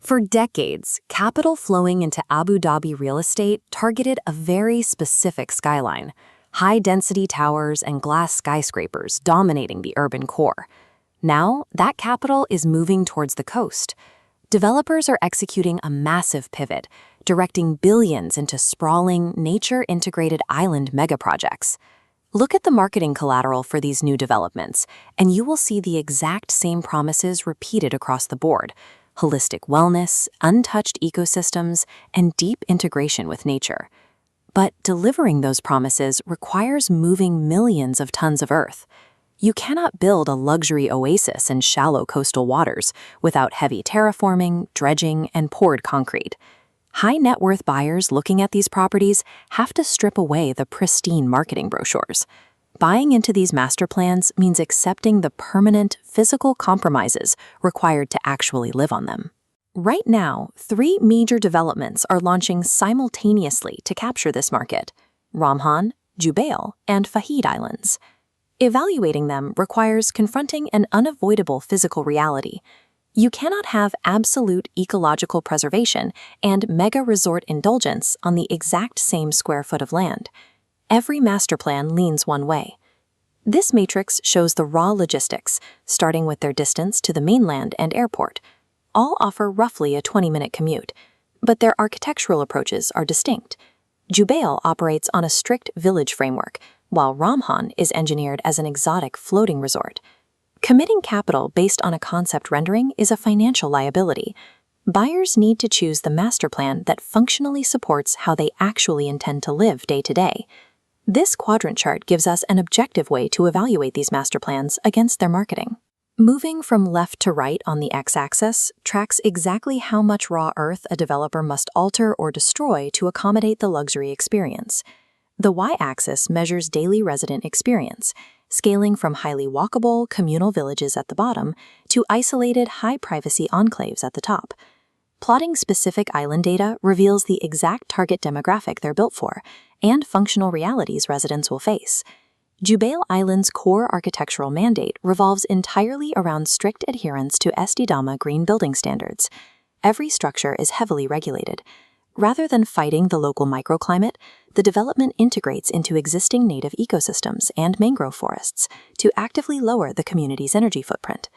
For decades, capital flowing into Abu Dhabi real estate targeted a very specific skyline: high-density towers and glass skyscrapers dominating the urban core. Now, that capital is moving towards the coast. Developers are executing a massive pivot, directing billions into sprawling, nature-integrated island megaprojects. Look at the marketing collateral for these new developments, and you will see the exact same promises repeated across the board: holistic wellness, untouched ecosystems, and deep integration with nature. But delivering those promises requires moving millions of tons of earth. You cannot build a luxury oasis in shallow coastal waters without heavy terraforming, dredging, and poured concrete. High net worth buyers looking at these properties have to strip away the pristine marketing brochures. Buying into these master plans means accepting the permanent, physical compromises required to actually live on them. Right now, 3 major developments are launching simultaneously to capture this market: Ramhan, Jubail, and Fahid Islands. Evaluating them requires confronting an unavoidable physical reality. You cannot have absolute ecological preservation and mega-resort indulgence on the exact same square foot of land. Every master plan leans one way. This matrix shows the raw logistics, starting with their distance to the mainland and airport. All offer roughly a 20-minute commute, but their architectural approaches are distinct. Jubail operates on a strict village framework, while Ramhan is engineered as an exotic floating resort. Committing capital based on a concept rendering is a financial liability. Buyers need to choose the master plan that functionally supports how they actually intend to live day to day. This quadrant chart gives us an objective way to evaluate these master plans against their marketing. Moving from left to right on the x-axis tracks exactly how much raw earth a developer must alter or destroy to accommodate the luxury experience. The y-axis measures daily resident experience, scaling from highly walkable, communal villages at the bottom to isolated, high-privacy enclaves at the top. Plotting specific island data reveals the exact target demographic they're built for and functional realities residents will face. Jubail Island's core architectural mandate revolves entirely around strict adherence to SDDAMA green building standards. Every structure is heavily regulated. Rather than fighting the local microclimate, the development integrates into existing native ecosystems and mangrove forests to actively lower the community's energy footprint.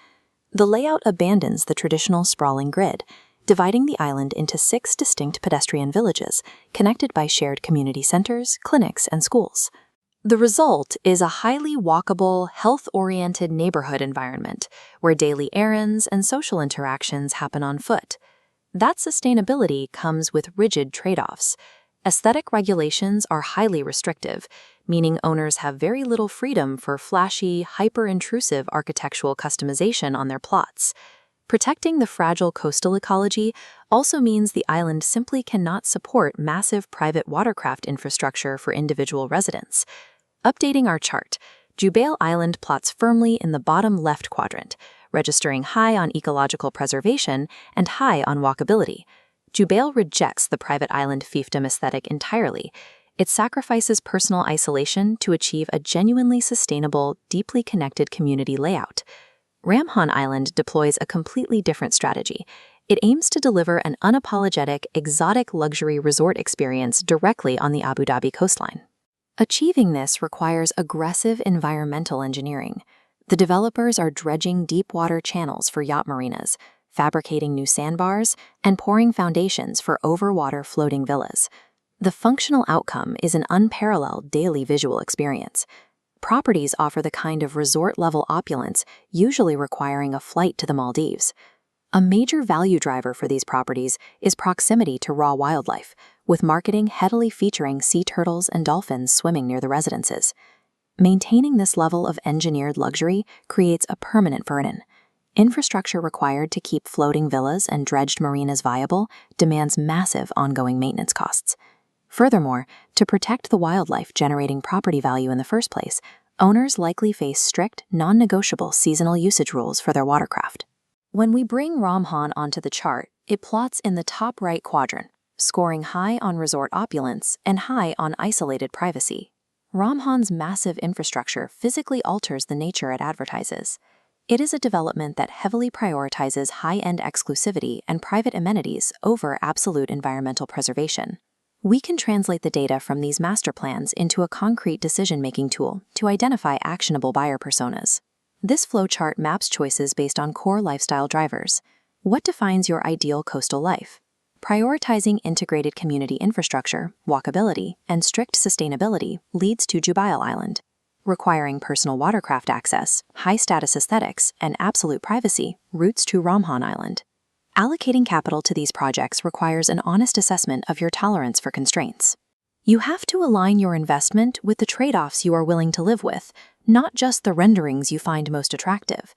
The layout abandons the traditional sprawling grid, dividing the island into 6 distinct pedestrian villages connected by shared community centers, clinics, and schools. The result is a highly walkable, health-oriented neighborhood environment where daily errands and social interactions happen on foot. That sustainability comes with rigid trade-offs. Aesthetic regulations are highly restrictive, meaning owners have very little freedom for flashy, hyper-intrusive architectural customization on their plots. Protecting the fragile coastal ecology also means the island simply cannot support massive private watercraft infrastructure for individual residents. Updating our chart, Jubail Island plots firmly in the bottom left quadrant, registering high on ecological preservation and high on walkability. Jubail rejects the private island fiefdom aesthetic entirely. It sacrifices personal isolation to achieve a genuinely sustainable, deeply connected community layout. Ramhan Island deploys a completely different strategy. It aims to deliver an unapologetic, exotic luxury resort experience directly on the Abu Dhabi coastline. Achieving this requires aggressive environmental engineering. The developers are dredging deep water channels for yacht marinas, fabricating new sandbars, and pouring foundations for overwater floating villas. The functional outcome is an unparalleled daily visual experience. Properties offer the kind of resort-level opulence usually requiring a flight to the Maldives. A major value driver for these properties is proximity to raw wildlife, with marketing heavily featuring sea turtles and dolphins swimming near the residences. Maintaining this level of engineered luxury creates a permanent burden. Infrastructure required to keep floating villas and dredged marinas viable demands massive ongoing maintenance costs. Furthermore, to protect the wildlife generating property value in the first place, owners likely face strict, non-negotiable seasonal usage rules for their watercraft. When we bring Ramhan onto the chart, it plots in the top right quadrant, scoring high on resort opulence and high on isolated privacy. Ramhan's massive infrastructure physically alters the nature it advertises. It is a development that heavily prioritizes high-end exclusivity and private amenities over absolute environmental preservation. We can translate the data from these master plans into a concrete decision-making tool to identify actionable buyer personas. This flowchart maps choices based on core lifestyle drivers. What defines your ideal coastal life? Prioritizing integrated community infrastructure, walkability, and strict sustainability leads to Jubail Island. Requiring personal watercraft access, high-status aesthetics, and absolute privacy routes to Ramhan Island. Allocating capital to these projects requires an honest assessment of your tolerance for constraints. You have to align your investment with the trade-offs you are willing to live with, not just the renderings you find most attractive.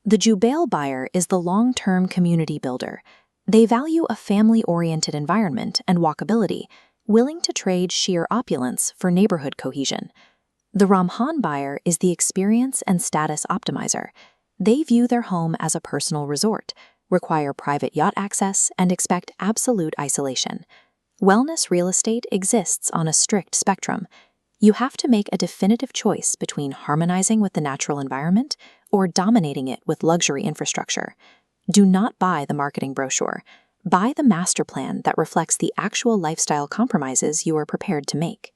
The Jubail buyer is the long-term community builder. They value a family-oriented environment and walkability, willing to trade sheer opulence for neighborhood cohesion. The Ramhan buyer is the experience and status optimizer. They view their home as a personal resort, require private yacht access, and expect absolute isolation. Wellness real estate exists on a strict spectrum. You have to make a definitive choice between harmonizing with the natural environment or dominating it with luxury infrastructure. Do not buy the marketing brochure. Buy the master plan that reflects the actual lifestyle compromises you are prepared to make.